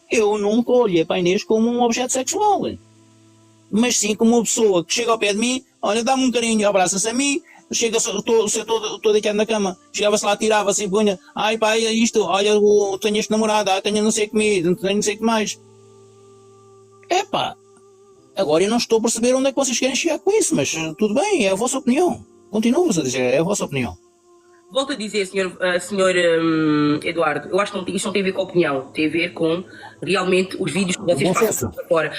Eu nunca olhei para a Inês como um objeto sexual, mas sim como uma pessoa que chega ao pé de mim, olha, dá-me um carinho, abraça-se a mim, chega, estou deitado na cama, chegava-se lá, tirava-se e punha, ai pá, é isto, olha, tenho este namorado, tenho não sei o que me, tenho não sei o que mais. Epá, agora eu não estou a perceber onde é que vocês querem chegar com isso, mas tudo bem, é a vossa opinião. Continuo-vos a dizer, é a vossa opinião. Volto a dizer, senhor Eduardo, eu acho que isto não tem a ver com a opinião, tem a ver com realmente os vídeos que vocês fazem para fora.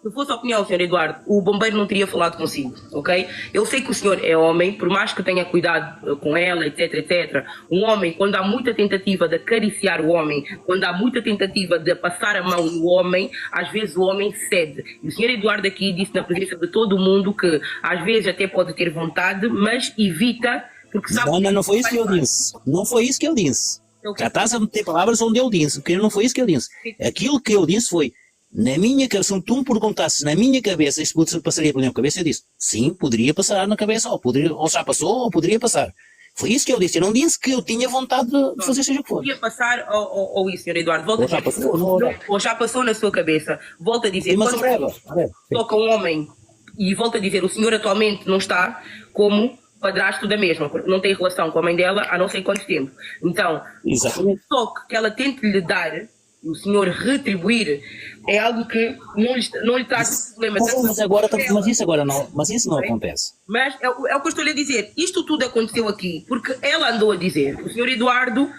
Se fosse a opinião, senhor Eduardo, o bombeiro não teria falado consigo, ok? Eu sei que o senhor é homem, por mais que tenha cuidado com ela, etc, etc. Um homem, quando há muita tentativa de acariciar o homem, quando há muita tentativa de passar a mão no homem, às vezes o homem cede. E o senhor Eduardo aqui disse na presença de todo mundo que às vezes até pode ter vontade, mas evita, porque sabe... Não foi isso que eu disse. Não foi isso que eu disse. Já estás a meter palavras onde eu disse, porque não foi isso que eu disse. Aquilo que eu disse foi... Na minha cabeça, se tu me perguntasses na minha cabeça, isto passaria pela minha cabeça, eu disse, sim, poderia passar na cabeça, ou já passou, ou poderia passar. Foi isso que eu disse, eu não disse que eu tinha vontade de fazer seja o que for. Podia passar, ou isso, senhor Eduardo, volta a dizer, ou já passou na sua cabeça, volta a dizer, quando toca um homem, e volta a dizer, o senhor atualmente não está como padrasto da mesma, porque não tem relação com a mãe dela há não sei quanto tempo. Então, o toque que ela tente lhe dar, o senhor retribuir, é algo que não lhe traz problema. Mas isso não acontece. Mas é o que eu estou a lhe dizer. Isto tudo aconteceu aqui porque ela andou a dizer. O senhor Eduardo...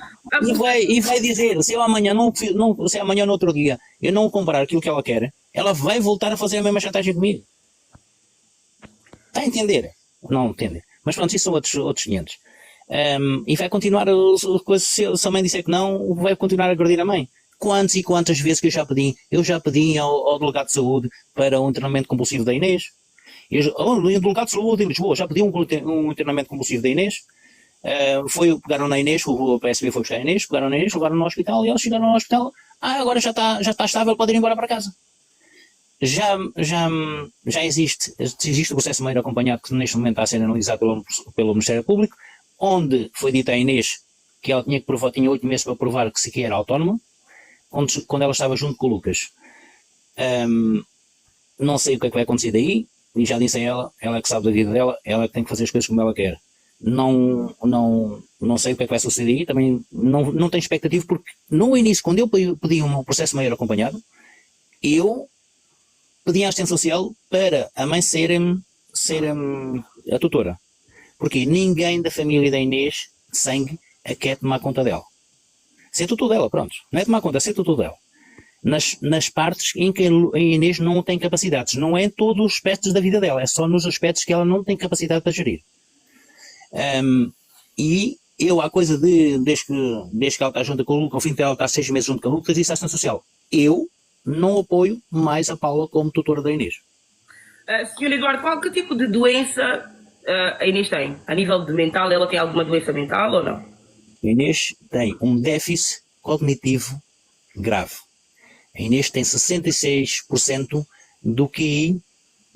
E vai dizer, se eu amanhã, se amanhã no outro dia, eu não comprar aquilo que ela quer, ela vai voltar a fazer a mesma chantagem comigo. Está a entender? Não entender. Mas pronto, isso são outros 500. E vai continuar, se a mãe disser que não, vai continuar a agredir a mãe. Quantas e quantas vezes que eu já pedi ao delegado de saúde para um internamento compulsivo da Inês. O delegado de saúde em Lisboa já pediu um internamento compulsivo da Inês. Pegaram na Inês, o PSB foi buscar a Inês, pegaram na Inês, levaram no hospital e eles chegaram no hospital. Agora já está estável, pode ir embora para casa. Já existe o processo meio acompanhado que neste momento está a ser analisado pelo Ministério Público, onde foi dito à Inês que ela tinha 8 meses para provar que sequer era autónoma. Quando ela estava junto com o Lucas, não sei o que é que vai acontecer daí, e já disse a ela é que sabe da vida dela, ela é que tem que fazer as coisas como ela quer. Não sei o que é que vai suceder aí, também não tenho expectativa, porque no início, quando eu pedi um processo maior acompanhado, eu pedi à assistência social para a mãe ser a tutora, porque ninguém da família da Inês de sangue a quer tomar conta dela. Ser tudo dela, pronto. Não é tomar conta, é ser tudo dela. Nas partes em que a Inês não tem capacidades. Não é em todos os aspectos da vida dela, é só nos aspectos que ela não tem capacidade para gerir. E eu, há coisa desde que ela está junto com o Lucas, ao fim de ela está 6 meses junto com o Lucas, disse à assistência social, eu não apoio mais a Paula como tutora da Inês. Senhor Eduardo, qual que tipo de doença a Inês tem? A nível de mental, ela tem alguma doença mental ou não? A Inês tem um déficit cognitivo grave. A Inês tem 66% do QI,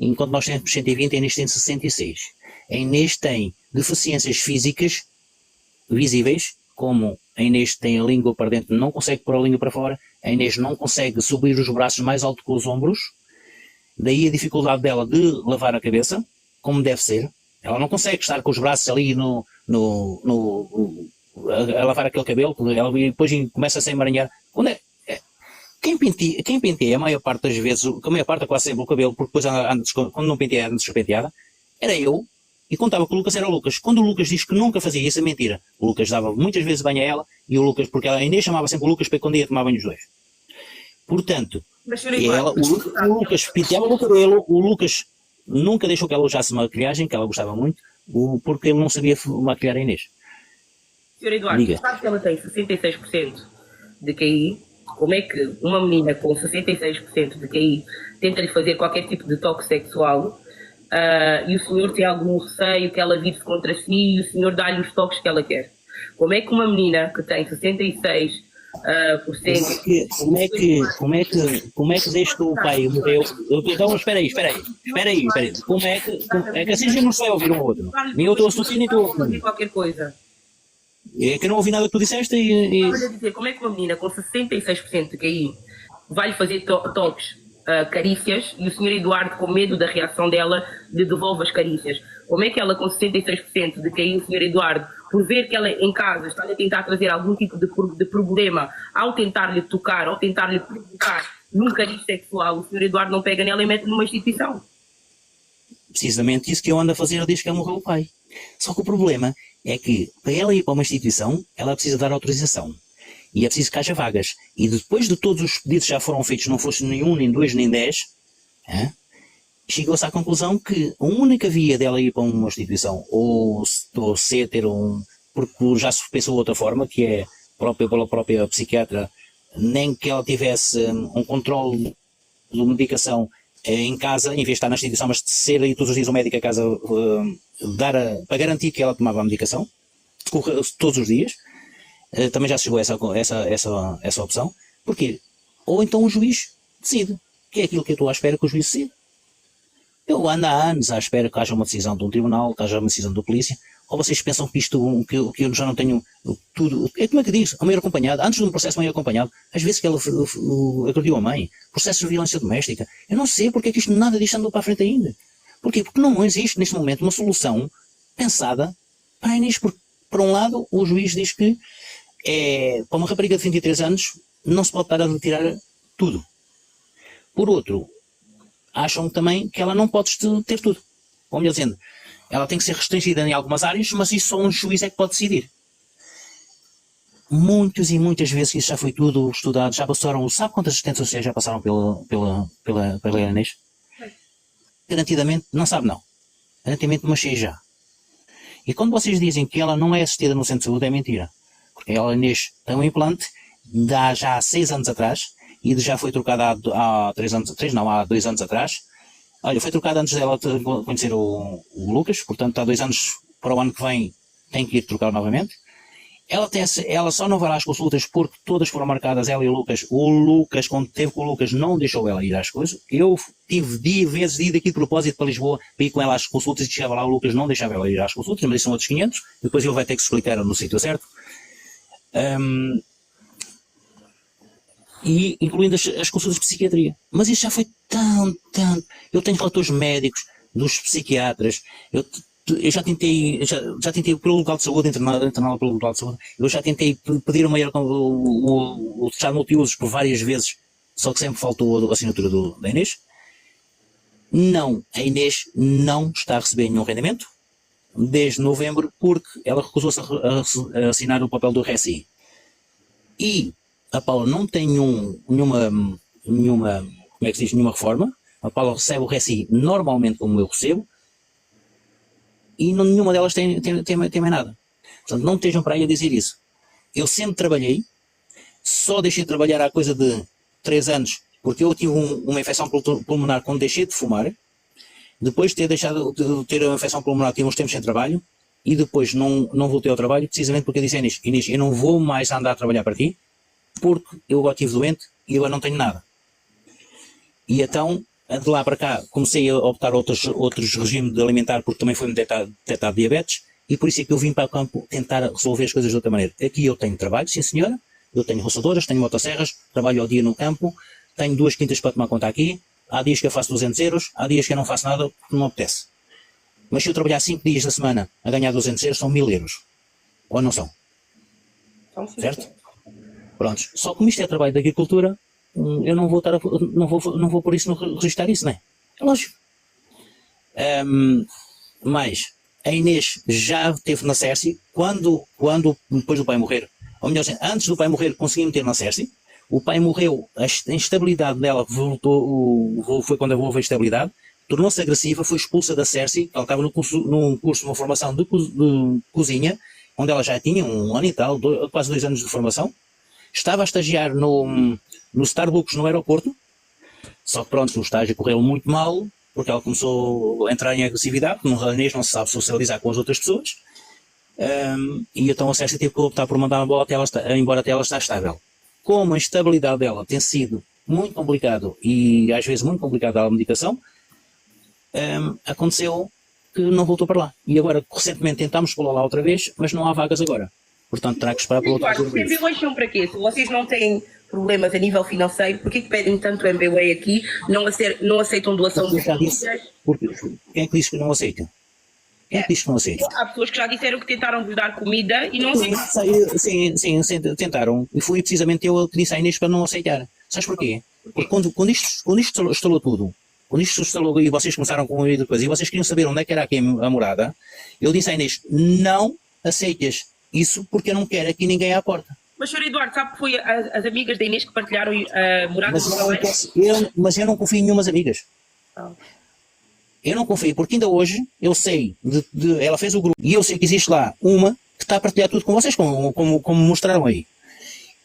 enquanto nós temos 120, a Inês tem 66%. A Inês tem deficiências físicas visíveis, como a Inês tem a língua para dentro, não consegue pôr a língua para fora, a Inês não consegue subir os braços mais alto que os ombros, daí a dificuldade dela de lavar a cabeça, como deve ser. Ela não consegue estar com os braços ali a lavar aquele cabelo, ela depois começa a se emaranhar. Quem penteia a maior parte das vezes, a maior parte é quase sempre o cabelo, porque depois quando não penteia anda despenteada, era eu, e contava que o Lucas era o Lucas. Quando o Lucas diz que nunca fazia isso, é mentira. O Lucas dava muitas vezes banho a ela, e o Lucas, porque ela ainda chamava sempre o Lucas para quando ia tomar banho os dois. Portanto, o Lucas penteava o cabelo, o Lucas nunca deixou que ela usasse maquilhagem, que ela gostava muito, porque ele não sabia maquilhar a Inês. Senhor Eduardo, sabe que ela tem 66% de QI? Como é que uma menina com 66% de QI tenta-lhe fazer qualquer tipo de toque sexual e o senhor tem algum receio que ela vire-se contra si e o senhor dá-lhe os toques que ela quer? Como é que uma menina que tem 66%... Como é que desde que o pai morreu? Então, espera aí. Como é que assim a gente não se vai ouvir um outro? Nem eu estou a associar, nem estou a qualquer coisa. É que eu não ouvi nada que tu disseste Estava a dizer, como é que uma menina com 66% de QI vai fazer toques, carícias, e o senhor Eduardo, com medo da reação dela, lhe devolve as carícias? Como é que ela, com 66% de QI, o senhor Eduardo, por ver que ela em casa está a tentar trazer algum tipo de problema, ao tentar-lhe tocar, ao tentar-lhe provocar num cariz sexual, o senhor Eduardo não pega nela e mete numa instituição? precisamente isso que eu ando a fazer desde que ela morreu o pai. Só que o problema é que, para ela ir para uma instituição, ela precisa dar autorização. E é preciso que haja vagas. E depois de todos os pedidos que já foram feitos, não fosse nenhum, nem dois, nem 10, chegou-se à conclusão que a única via dela ir para uma instituição, ou se ter porque já se pensou outra forma, que é pela própria psiquiatra, nem que ela tivesse um controle de medicação em casa, em vez de estar na instituição, mas de ser aí todos os dias o médico a casa para garantir que ela tomava a medicação, todos os dias. Também já chegou essa opção. Porquê? Ou então o juiz decide, que é aquilo que eu estou à espera que o juiz decida. Eu ando há anos à espera que haja uma decisão de um tribunal, que haja uma decisão da polícia. Ou vocês pensam que isto, que eu já não tenho tudo, como é que diz? A mãe acompanhada, antes de um processo meio acompanhado, às vezes que ela agrediu a mãe, processos de violência doméstica. Eu não sei porque é que isto nada disto andou para a frente ainda. Porquê? Porque não existe neste momento uma solução pensada para a Inês. Porque, por um lado, o juiz diz que para uma rapariga de 23 anos não se pode estar a retirar tudo. Por outro, acham também que ela não pode ter tudo. Como eu dizendo, ela tem que ser restringida em algumas áreas, mas isso só um juiz é que pode decidir. Muitas e muitas vezes isso já foi tudo estudado, já passaram, sabe quantas assistentes sociais já passaram pela Inês? Garantidamente, não sabe não. Garantidamente uma cheia já. E quando vocês dizem que ela não é assistida no centro de saúde, é mentira. Porque ela, Inês, tem um implante, dá já há 6 anos atrás, e já foi trocada há 2 anos atrás. Olha, foi trocada antes dela conhecer o Lucas, portanto há 2 anos, para o ano que vem tem que ir trocar novamente. Ela só não vai lá às consultas porque todas foram marcadas, ela e o Lucas. O Lucas, quando teve com o Lucas, não deixou ela ir às coisas. Eu tive vezes de ir daqui de propósito para Lisboa para ir com ela às consultas e chegava lá, o Lucas não deixava ela ir às consultas, mas isso são outros 500, depois ele vai ter que se explicar no sítio certo. E incluindo as consultas de psiquiatria. Mas isso já foi tanto. Eu tenho relatores médicos, dos psiquiatras, eu já tentei pelo local de saúde, interná-la pelo local de saúde, eu já tentei pedir o testado multiusos por várias vezes, só que sempre faltou a assinatura da Inês. Não, a Inês não está a receber nenhum rendimento desde novembro, porque ela recusou-se a assinar o papel do RSI. E a Paula não tem nenhuma como é que se diz, nenhuma reforma. A Paula recebe o RSI normalmente como eu recebo, e nenhuma delas tem mais nada. Portanto, não estejam para aí a dizer isso. Eu sempre trabalhei, só deixei de trabalhar há coisa de 3 anos, porque eu tive uma infecção pulmonar quando deixei de fumar. Depois de ter deixado de ter uma infecção pulmonar, tive uns tempos sem trabalho, e depois não voltei ao trabalho, precisamente porque eu disse a Inês, eu não vou mais andar a trabalhar para ti, porque eu agora estive doente e agora não tenho nada. E então, de lá para cá, comecei a optar outros regimes de alimentar, porque também foi-me detectado diabetes, e por isso é que eu vim para o campo tentar resolver as coisas de outra maneira. Aqui eu tenho trabalho, sim senhora, eu tenho roçadoras, tenho motosserras, trabalho ao dia no campo, tenho 2 quintas para tomar conta aqui, há dias que eu faço 200 euros, há dias que eu não faço nada porque não me apetece. Mas se eu trabalhar 5 dias da semana a ganhar 200 euros, são 1000 euros. Ou não são? Certo? Prontos. Só que como isto é trabalho de agricultura, eu não vou por isso registrar isso, não é? É lógico. Mas a Inês já teve na Cerci quando depois do pai morrer, ou melhor, antes do pai morrer consegui meter na Cerci. O pai morreu, a instabilidade dela foi quando houve a instabilidade, tornou-se agressiva, foi expulsa da Cerci. Ela estava num curso de uma formação de cozinha, onde ela já tinha 1 ano e tal, quase 2 anos de formação. Estava a estagiar no Starbucks no aeroporto, só que pronto, o estágio correu muito mal, porque ela começou a entrar em agressividade, no Inês não se sabe socializar com as outras pessoas, e então a Cerci teve que optar por mandar embora até ela estar estável. Como a instabilidade dela tem sido muito complicado, e às vezes muito complicada a medicação, aconteceu que não voltou para lá. E agora, recentemente, tentámos pô-la lá outra vez, mas não há vagas agora. Portanto, terá que esperar por outros Eduardo, os meses. MBAs são para quê? Se vocês não têm problemas a nível financeiro, por que pedem tanto MBA aqui? Não aceitam doação Porque de eu já disse, famílias? porque quem é que diz que não aceita? Quem é que diz que não aceita? Há pessoas que já disseram que tentaram vos dar comida e não Sim, aceitaram. sim, tentaram. E foi precisamente eu que disse à Inês para não aceitar. Sabes porquê? Porque quando isto instalou tudo, quando isto instalou e vocês começaram com a depois, e vocês queriam saber onde é que era aqui a morada, eu disse à Inês, não aceites isso porque eu não quero aqui ninguém à porta. Mas, Sr. Eduardo, sabe que foi as amigas da Inês que partilharam a morada Mas do eu não, meu posso, mas eu não confio em nenhumas amigas. Eu não confio, porque ainda hoje eu sei, ela fez o grupo, e eu sei que existe lá uma que está a partilhar tudo com vocês, como mostraram aí.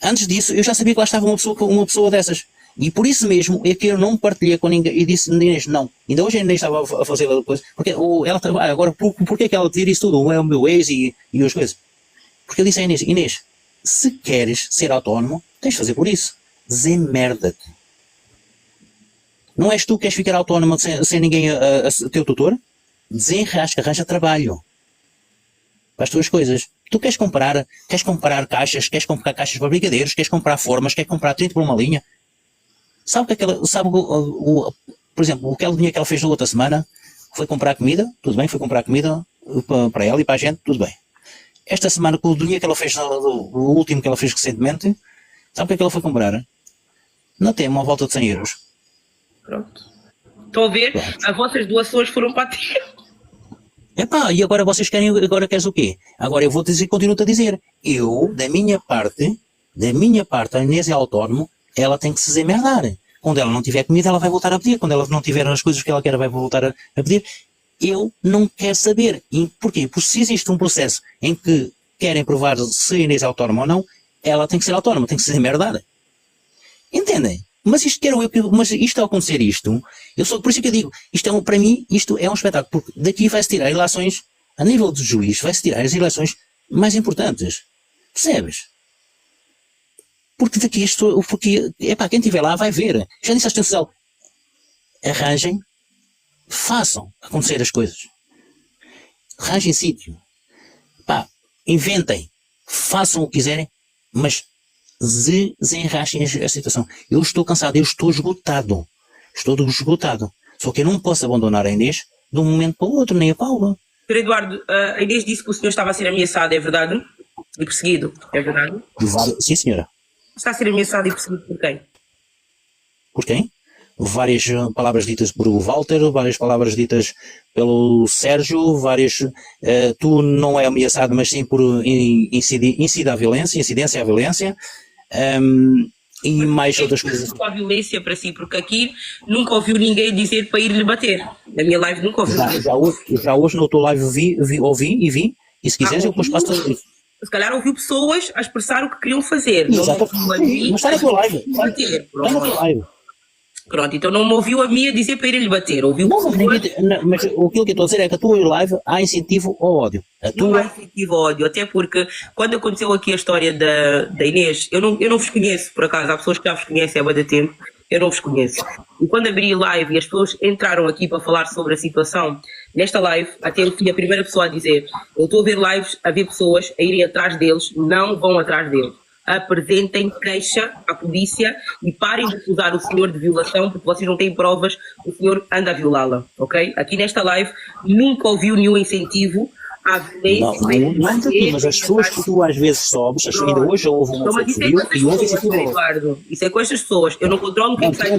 Antes disso, eu já sabia que lá estava uma pessoa dessas. E por isso mesmo é que eu não partilhei com ninguém e disse Inês, não. Ainda hoje a Inês estava a fazer depois. Porque ela trabalha agora, porquê que ela tira isso tudo? É o meu ex e as coisas. Porque eu disse a Inês, se queres ser autónomo, tens de fazer por isso. Desemmerda-te. Não és tu que queres ficar autónomo sem ninguém a teu tutor? Desenrasca, arranja trabalho. Para as tuas coisas. Tu queres comprar caixas, queres comprar caixas para brigadeiros, queres comprar formas, queres comprar 30 por uma linha. Sabe por exemplo, o dinheiro que ela fez na outra semana foi comprar comida, tudo bem, foi comprar comida para ela e para a gente, tudo bem. Esta semana, com o dinheiro que ela fez, o último que ela fez recentemente, sabe o que é que ela foi comprar? Não tem uma volta de 100 euros. Pronto. Estão a ver? Pronto. As vossas doações foram para ti. Epá, e agora vocês agora queres o quê? Agora eu vou dizer, continuo-te a dizer, da minha parte, a Inês é autónomo, ela tem que se desemmerdar. Quando ela não tiver comida, ela vai voltar a pedir. Quando ela não tiver as coisas que ela quer, vai voltar a pedir. Eu não quero saber. E porquê? Porque se existe um processo em que querem provar se a Inês é autónoma ou não, ela tem que ser autónoma, tem que se desemmerdar. Entendem? Mas isto ao acontecer por isso que eu digo, para mim, isto é um espetáculo, porque daqui vai-se tirar relações, a nível do juiz, vai-se tirar as relações mais importantes. Percebes? Porque daqui quem estiver lá vai ver. Já disse à extensão, arranjem, façam acontecer as coisas. Arranjem sítio. Inventem, façam o que quiserem, mas desenrasquem a situação. Eu estou cansado, eu estou esgotado. Só que eu não posso abandonar a Inês de um momento para o outro, nem a Paula. Sr. Eduardo, a Inês disse que o senhor estava a ser ameaçado, é verdade? E perseguido, é verdade? Sim, senhora. Está a ser ameaçado e perseguido por quem? Por quem? Várias palavras ditas por o Walter, várias palavras ditas pelo Sérgio, tu não é ameaçado, mas sim por incidência à violência, e mais outras coisas. A violência para si, porque aqui nunca ouviu ninguém dizer para ir lhe bater. Na minha live nunca ouviu. Já hoje no teu live ouvi, e se quiseres eu depois passo tudo isso. Se calhar ouviu pessoas a expressar o que queriam fazer. Exato. Mas está na tua live. Está na tua live. Pronto, então não me ouviu a mim a dizer para ir lhe bater. Ouviu mas aquilo que eu estou a dizer é que a tua live há incentivo ao ódio. Não há incentivo ao ódio, até porque quando aconteceu aqui a história da Inês, eu não vos conheço, por acaso, há pessoas que já vos conhecem há muito tempo, eu não vos conheço. E quando abri live e as pessoas entraram aqui para falar sobre a situação, nesta live, até eu fui a primeira pessoa a dizer, eu estou a ver lives, a ver pessoas a irem atrás deles, não vão atrás deles. Apresentem queixa à polícia e parem de acusar o senhor de violação, porque vocês não têm provas, o senhor anda a violá-la, ok? Aqui nesta live nunca ouviu nenhum incentivo à violência. Não, mas as pessoas que tu às vezes sobes, ainda hoje houve uma pessoa e houve incentivo. Eduardo, isso é com estas pessoas, eu não controlo quem sai.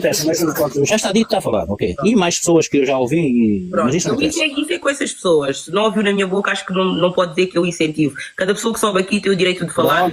Já está dito, está a falar, ok? E mais pessoas que eu já ouvi, mas isso não isso é com essas pessoas. Se não ouviu na minha boca, acho que não pode dizer que eu incentivo. Cada pessoa que sobe aqui tem o direito de falar.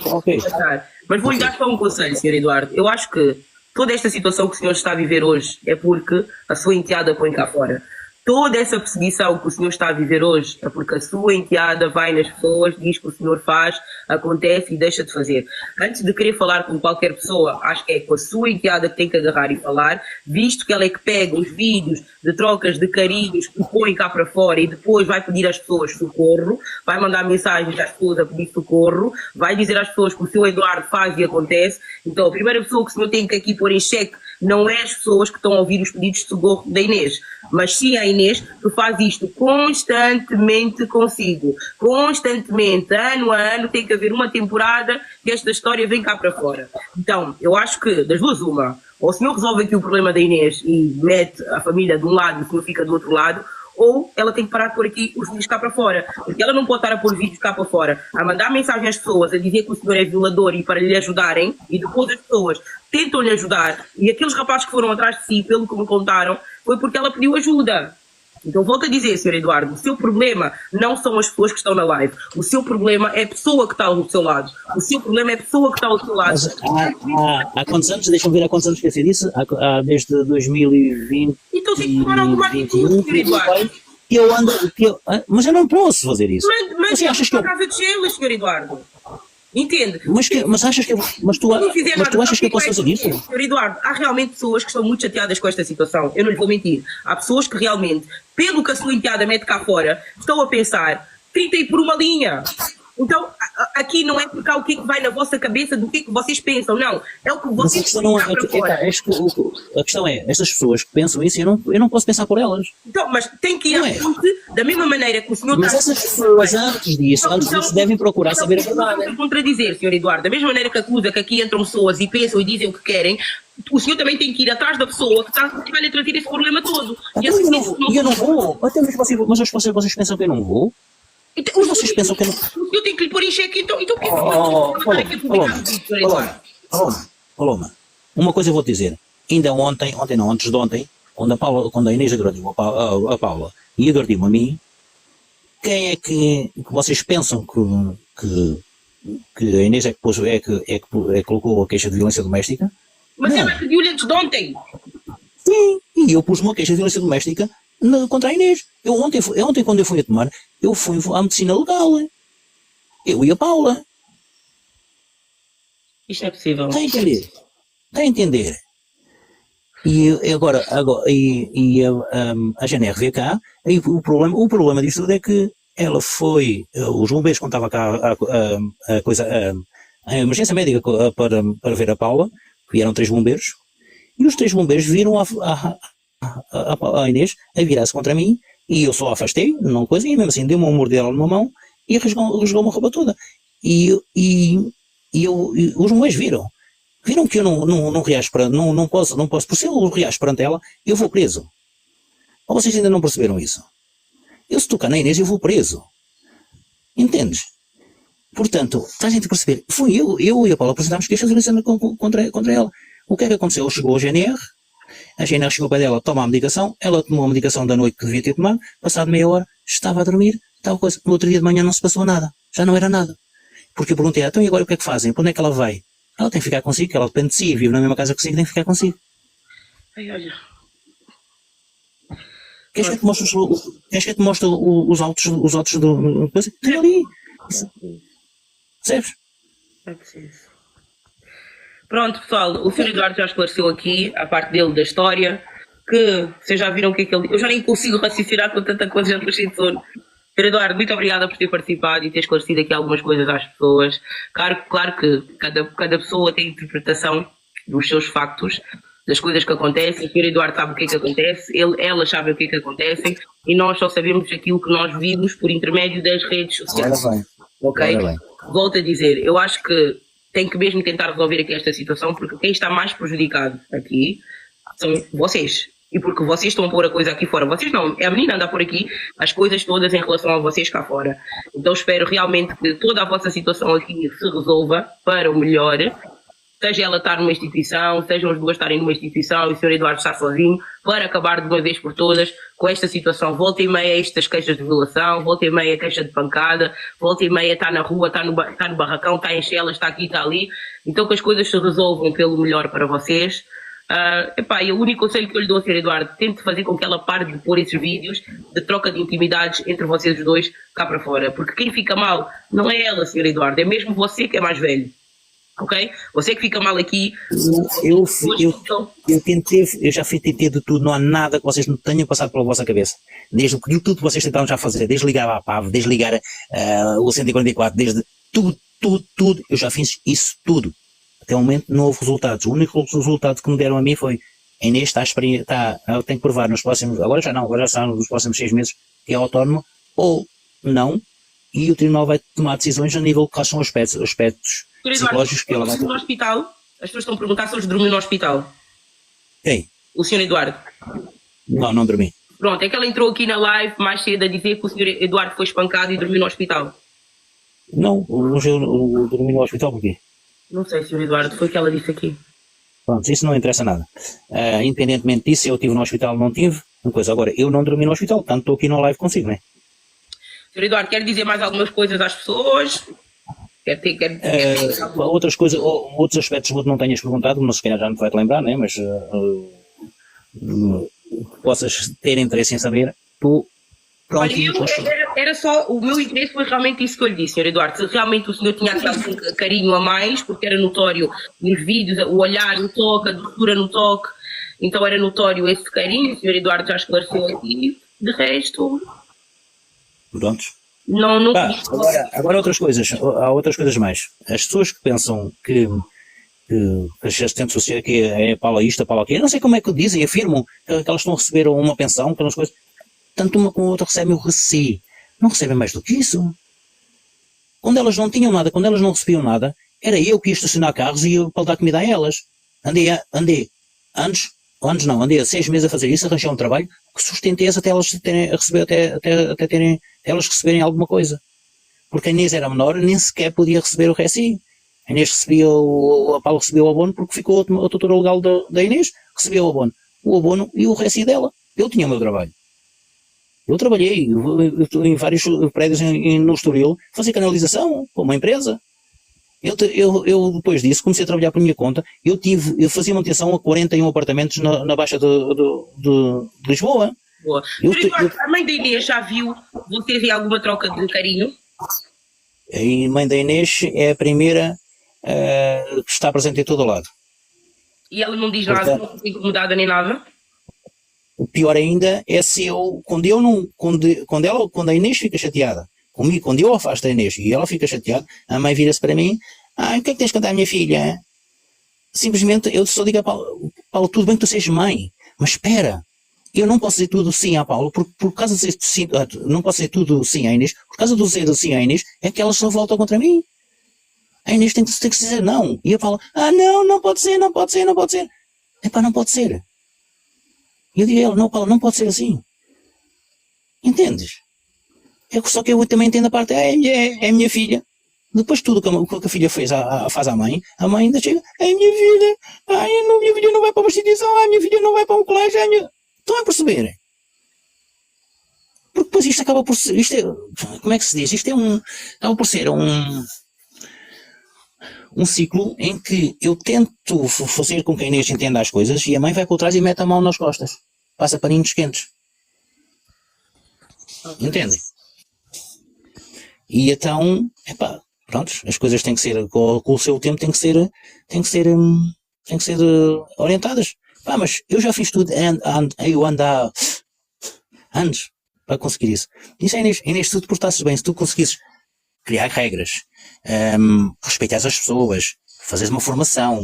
Mas vou-lhe dar só um conselho, Sr. Eduardo. Eu acho que toda esta situação que o senhor está a viver hoje é porque a sua enteada põe cá fora. Toda essa perseguição que o senhor está a viver hoje é porque a sua enteada vai nas pessoas, diz que o senhor faz, acontece e deixa de fazer. Antes de querer falar com qualquer pessoa, acho que é com a sua enteada que tem que agarrar e falar, visto que ela é que pega os vídeos de trocas de carinhos que põe cá para fora e depois vai pedir às pessoas socorro, vai mandar mensagens às pessoas a pedir socorro, vai dizer às pessoas que o seu Eduardo faz e acontece. Então a primeira pessoa que o senhor tem que aqui pôr em xeque não é as pessoas que estão a ouvir os pedidos de socorro da Inês, mas sim a Inês que faz isto constantemente consigo. Constantemente, ano a ano, tem que haver uma temporada que esta história vem cá para fora. Então, eu acho que, das duas uma, ou o senhor resolve aqui o problema da Inês e mete a família de um lado e o senhor fica do outro lado, ou ela tem que parar de pôr aqui os vídeos cá para fora, porque ela não pode estar a pôr vídeos cá para fora, a mandar mensagem às pessoas, a dizer que o senhor é violador e para lhe ajudarem, e depois as pessoas tentam lhe ajudar, e aqueles rapazes que foram atrás de si, pelo que me contaram, foi porque ela pediu ajuda. Então volto a dizer, Sr. Eduardo, o seu problema não são as pessoas que estão na live, o seu problema é a pessoa que está ao seu lado, o seu problema é a pessoa que está ao seu lado. Mas há quantos anos, deixa-me ver há quantos anos que eu sei disso, desde 2020 então tem que tomar alguma atitude, Sr. Eduardo. Mas eu não posso fazer isso. Mas achas que eu... casa de gelo, Sr. Eduardo. Entende? Mas achas que tu achas que eu posso fazer isso? Sr. Eduardo, há realmente pessoas que estão muito chateadas com esta situação. Eu não lhe vou mentir. Há pessoas que realmente, pelo que a sua enteada mete cá fora, estão a pensar, 30 e por uma linha. Então, aqui não é por cá o que é que vai na vossa cabeça do que é que vocês pensam, não. É o que vocês pensam. A questão é, estas pessoas que pensam isso, eu não posso pensar por elas. Então, mas tem que ir à fonte, da mesma maneira que o senhor... Mas essas pessoas, antes disso, devem procurar saber a verdade. Não contradizer, Sr. Eduardo. Da mesma maneira que acusa que aqui entram pessoas e pensam e dizem o que querem, o senhor também tem que ir atrás da pessoa que vai lhe trazer esse problema todo. Eu não vou. Até mesmo vocês pensam que eu não vou? Então, vocês pensam que eu não... Eu tenho que lhe pôr em xeque, então Paloma, uma coisa eu vou te dizer. Ainda ontem não, antes de ontem, quando a Inês agrediu a Paula e agrediu-me a mim, quem é que vocês pensam que a Inês é que colocou a queixa de violência doméstica? Mas ela pediu antes de ontem. Sim, e eu pus uma queixa de violência doméstica contra a Inês. Ontem, quando eu fui a tomar, eu fui à medicina legal. Eu e a Paula. Isto é possível. Está a entender? E agora a GNR veio cá, e o problema disto tudo é que ela foi, os bombeiros, quando estava cá a emergência médica para ver a Paula, vieram 3 bombeiros, e os 3 bombeiros viram a Inês a virar-se contra mim, e eu só afastei, não coisa, e mesmo assim deu-me um mordidão numa mão e rasgou-me a roupa toda. E os bombeiros viram que eu não reajo perante, não posso, por se eu reajo perante ela, eu vou preso. Ou vocês ainda não perceberam isso? Eu, se tocar na Inês, eu vou preso. Entendes? Portanto, está a gente perceber, foi eu e a Paula apresentámos queixas de violência contra ela. O que é que aconteceu? Chegou a GNR chegou para ela, toma a medicação, ela tomou a medicação da noite que devia ter tomado, passado meia hora, estava a dormir, tal coisa. No outro dia de manhã não se passou nada, já não era nada. Porque eu perguntei, então e agora o que é que fazem? Para onde é que ela vai? Ela tem que ficar consigo, que ela depende de si, vive na mesma casa consigo, tem que ficar consigo. Ai, olha. Queres que eu te mostre os autos do... Tem ali. Percebes? É preciso. Pronto, pessoal, o Sr. Eduardo já esclareceu aqui a parte dele da história, que vocês já viram o que é que ele... Eu já nem consigo raciocinar com tanta coisa, já estou cheio de sono. Sr. Eduardo, muito obrigada por ter participado e ter esclarecido aqui algumas coisas às pessoas. Claro que cada pessoa tem interpretação dos seus factos, das coisas que acontecem. O Sr. Eduardo sabe o que é que acontece, ela sabe o que é que acontece, e nós só sabemos aquilo que nós vimos por intermédio das redes sociais. Ora bem. Ok? Ora bem. Volto a dizer, eu acho que tem que mesmo tentar resolver aqui esta situação, porque quem está mais prejudicado aqui são vocês. E porque vocês estão a pôr a coisa aqui fora. Vocês não, é a menina anda por aqui, as coisas todas em relação a vocês cá fora. Então espero realmente que toda a vossa situação aqui se resolva para o melhor. Seja ela estar numa instituição, sejam as duas estarem numa instituição e o Sr. Eduardo está sozinho, para acabar de uma vez por todas com esta situação. Volta e meia estas queixas de violação, volta e meia queixa de pancada, volta e meia está na rua, está no barracão, está em chelas, está aqui, está ali. Então que as coisas se resolvam pelo melhor para vocês. E o único conselho que eu lhe dou a Sr. Eduardo, tente fazer com que ela pare de pôr esses vídeos de troca de intimidades entre vocês os dois cá para fora. Porque quem fica mal não é ela, Sr. Eduardo, é mesmo você que é mais velho. Ok? Você que fica mal aqui. Eu já tentei de tudo, não há nada que vocês não tenham passado pela vossa cabeça. Desde tudo que vocês tentaram já fazer, desde ligar à PAV, desde ligar o 144, desde tudo, eu já fiz isso tudo. Até o momento não houve resultados. O único resultado que me deram a mim foi: a Inês tem que provar nos próximos, agora já não, agora já está nos próximos 6 meses que é autónoma, ou não, e o tribunal vai tomar decisões a nível de quais são os aspectos psicológicos que ela vai ter. No hospital, as pessoas estão a perguntar se hoje dormiu no hospital. Quem? O senhor Eduardo. Não, não dormi. Pronto, é que ela entrou aqui na live mais cedo a dizer que o senhor Eduardo foi espancado e dormiu no hospital. Não, eu dormi no hospital porquê? Não sei, senhor Eduardo, foi o que ela disse aqui. Pronto, isso não interessa nada. Independentemente disso, se eu estive no hospital ou não tive, uma coisa. Agora, eu não dormi no hospital, portanto estou aqui no live consigo, não é? Senhor Eduardo, quer dizer mais algumas coisas às pessoas? Outras coisas, outros aspectos que não tenhas perguntado, mas se calhar já não vai te lembrar, né? Mas possas ter interesse em saber, tu pronto. Olha, era só, o meu interesse foi realmente isso que eu lhe disse, senhor Eduardo. Se realmente o senhor tinha aquele carinho a mais, porque era notório nos vídeos, o olhar, o toque, a doçura no toque, então era notório esse carinho, o senhor Eduardo já esclareceu aqui, de resto... Prontos. Não. Agora outras coisas, há outras coisas mais. As pessoas que pensam que as assistentes sociais que é Paula isto, Paula aquilo, eu não sei como é que dizem, afirmam que elas estão a receber uma pensão, aquelas coisas, tanto uma como a outra recebem o reci. Não recebem mais do que isso. Quando elas não tinham nada, quando elas não recebiam nada, era eu que ia estacionar carros e ia para dar comida a elas. Andei há 6 meses a fazer isso, arranjei um trabalho que sustentei até elas terem elas receberem alguma coisa. Porque a Inês era menor, nem sequer podia receber o reci. A Inês a Paula recebeu o abono porque ficou a tutora legal da Inês, recebeu o abono e o reci dela. Eu tinha o meu trabalho. Eu trabalhei em vários prédios no Estoril, fazia canalização para uma empresa. Eu depois disso comecei a trabalhar por minha conta. Eu fazia manutenção a 41 apartamentos na Baixa de Lisboa. Boa. A mãe da Inês já viu vocês em alguma troca de carinho? A mãe da Inês é a primeira que está presente em todo o lado. E ela não diz nada, não fica incomodada nem nada? O pior ainda é se quando a Inês fica chateada comigo, quando eu afasto a Inês e ela fica chateada, a mãe vira-se para mim: o que é que tens de cantar à minha filha? Simplesmente eu só digo a Paula, tudo bem que tu sejas mãe, mas espera, eu não posso dizer tudo sim à Paula, por causa de dizer sim, não posso dizer tudo sim à Inês, por causa de dizer sim à Inês, é que ela só volta contra mim. A Inês tem que dizer não. E a Paula: não pode ser. Epá, não pode ser. E eu digo a ela: não, Paula, não pode ser assim. Entendes? Só que eu também entendo a parte, é a minha filha. Depois de tudo que a filha faz à mãe, a mãe ainda chega: é a minha filha, minha filha não vai para uma instituição, a minha filha não vai para um colégio, Estão a perceber? Porque depois isto acaba por ser, como é que se diz? Isto acaba por ser um ciclo em que eu tento fazer com que a Inês entenda as coisas e a mãe vai por trás e mete a mão nas costas. Passa paninhos quentes. Entendem? E então, pronto, as coisas têm que ser, com o seu tempo, têm que ser orientadas. Mas eu já fiz tudo, eu ando há anos para conseguir isso. Isso é, Inês, se tu te portasses bem, se tu conseguisses criar regras, respeitar as pessoas, fazeres uma formação,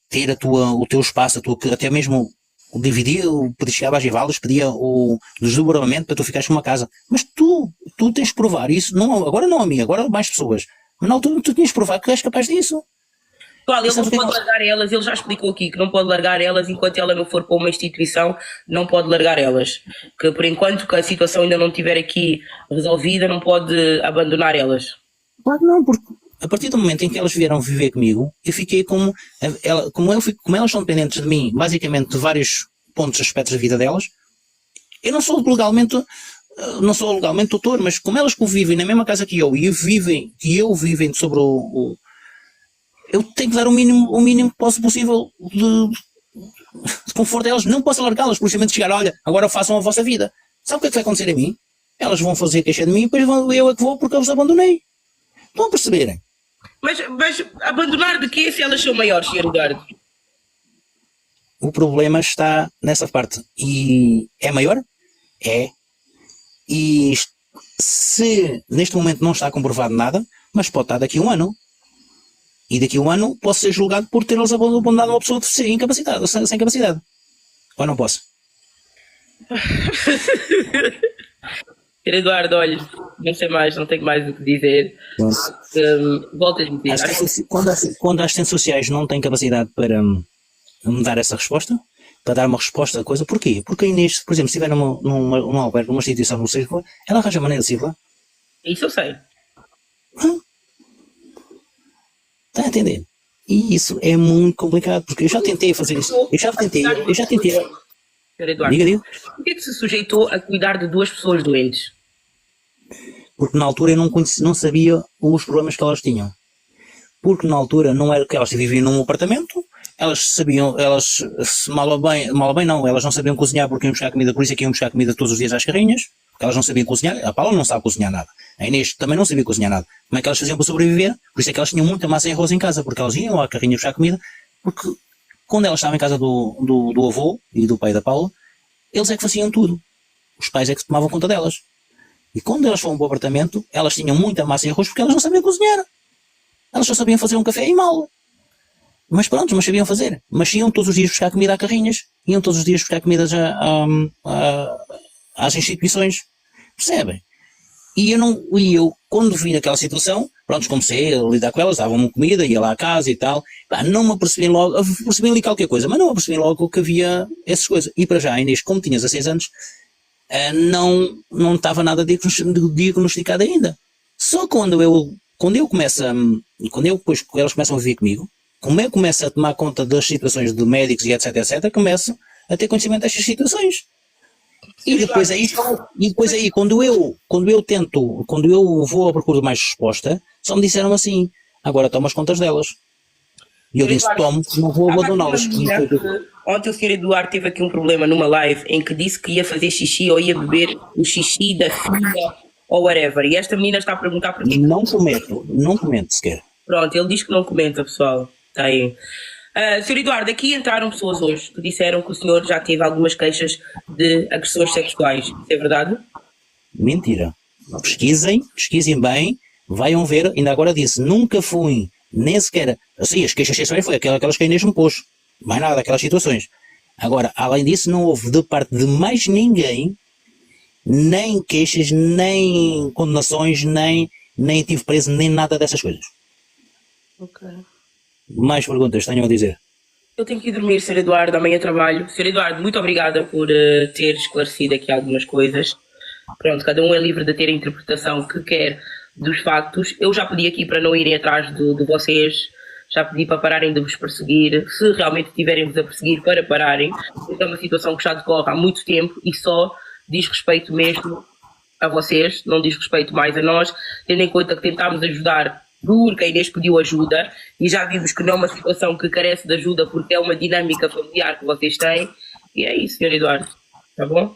ter o teu espaço, até mesmo dividir, podia chegar às valas, pedia o desdobramento para tu ficares com uma casa. Mas tu tens de provar isso, agora não a mim, agora mais pessoas. Mas na altura tu tinhas de provar que és capaz disso. Claro, ele não pode largar elas, ele já explicou aqui que não pode largar elas enquanto ela não for para uma instituição, não pode largar elas. Que por enquanto que a situação ainda não estiver aqui resolvida, não pode abandonar elas. Claro que não, porque a partir do momento em que elas vieram viver comigo, eu fiquei como elas são dependentes de mim, basicamente de vários pontos, aspectos da vida delas. Eu não sou legalmente tutor, mas como elas convivem na mesma casa que eu vivem sobre eu tenho que dar o mínimo possível de conforto a elas. Não posso largá-las, por simplesmente chegar: olha, agora façam a vossa vida. Sabe o que é que vai acontecer a mim? Elas vão fazer queixa de mim e depois eu é que vou porque eu os abandonei. Estão a perceberem? Mas abandonar de quê se elas são maiores, Sr. Eduardo? O problema está nessa parte. E é maior? É. E se neste momento não está comprovado nada, mas pode estar daqui a um ano. E daqui a um ano posso ser julgado por ter-los abandonado uma pessoa sem capacidade, sem capacidade. Ou não posso? Sr. Eduardo, olha, não sei mais, não tenho mais o que dizer. Volto a dizer. Quando as assistentes sociais não têm capacidade para me dar essa resposta, para dar uma resposta à coisa, porquê? Porque a Inês, por exemplo, se estiver num albergue, numa instituição, não sei o que for, ela arranja maneira de se ir lá. Isso eu sei. Está a entender? E isso é muito complicado, porque eu já tentei fazer isso. Eu já tentei. Sr. Eduardo, Diga. por que se sujeitou a cuidar de 2 pessoas doentes? Porque na altura eu não sabia os problemas que elas tinham. Porque na altura não era que elas viviam num apartamento, elas mal ou bem não, elas não sabiam cozinhar porque iam buscar comida, por isso é que iam buscar comida todos os dias às carrinhas, porque elas não sabiam cozinhar. A Paula não sabe cozinhar nada, a Inês também não sabia cozinhar nada. Como é que elas faziam para sobreviver? Por isso é que elas tinham muita massa e arroz em casa, porque elas iam à carrinha buscar comida, porque quando elas estavam em casa do avô e do pai da Paula, eles é que faziam tudo, os pais é que tomavam conta delas. E quando elas foram para o apartamento, elas tinham muita massa e arroz porque elas não sabiam cozinhar. Elas só sabiam fazer um café e mal. Mas pronto, mas sabiam fazer. Mas iam todos os dias buscar comida a carrinhas. Iam todos os dias buscar comida às instituições. Percebem? E eu, quando vi naquela situação, pronto, comecei a lidar com elas, davam-me comida, ia lá à casa e tal. Pá, não me apercebi logo, percebi ali qualquer coisa, mas não me apercebi logo que havia essas coisas. E para já, a Inês, como tinha 16 anos, não estava nada diagnosticado ainda. Só quando depois elas começam a viver comigo, como eu começo a tomar conta das situações de médicos e etc, começo a ter conhecimento destas situações. E depois aí, quando eu vou à procura de mais resposta, só me disseram assim, agora toma as contas delas. E eu disse, tomo, não vou abandoná-las. Ontem o Sr. Eduardo teve aqui um problema numa live em que disse que ia fazer xixi ou ia beber o xixi da filha ou whatever. E esta menina está a perguntar porquê. Não comento sequer. Pronto, ele diz que não comenta, pessoal. Está aí. Sr. Eduardo, aqui entraram pessoas hoje que disseram que o senhor já teve algumas queixas de agressões sexuais. Isso é verdade? Mentira. Pesquisem bem, vão ver. Ainda agora disse, nunca fui, nem sequer. Assim, as queixas sexuais foi aquelas que a Inês me pôs. Mais nada daquelas situações. Agora, além disso, não houve de parte de mais ninguém, nem queixas, nem condenações, nem tive preso, nem nada dessas coisas. Ok. Mais perguntas tenham a dizer? Eu tenho que ir dormir, Sr. Eduardo, amanhã trabalho. Sr. Eduardo, muito obrigada por ter esclarecido aqui algumas coisas. Pronto, cada um é livre de ter a interpretação que quer dos factos. Eu já pedi aqui para não irem atrás de vocês, já pedi para pararem de vos perseguir, se realmente estiverem-vos a perseguir, para pararem. Então é uma situação que já decorre há muito tempo e só diz respeito mesmo a vocês, não diz respeito mais a nós, tendo em conta que tentámos ajudar porque a Inês pediu ajuda e já vimos que não é uma situação que carece de ajuda porque é uma dinâmica familiar que vocês têm. E é isso, Sr. Eduardo. Tá bom?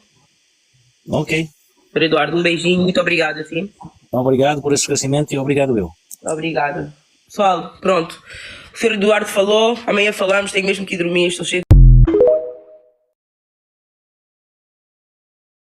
Ok. Sr. Eduardo, um beijinho, muito obrigada, sim? Obrigado por esse esclarecimento e obrigado eu. Obrigada. Pessoal, pronto. O Sr. Eduardo falou, amanhã falamos, tenho mesmo que ir dormir, estou cheio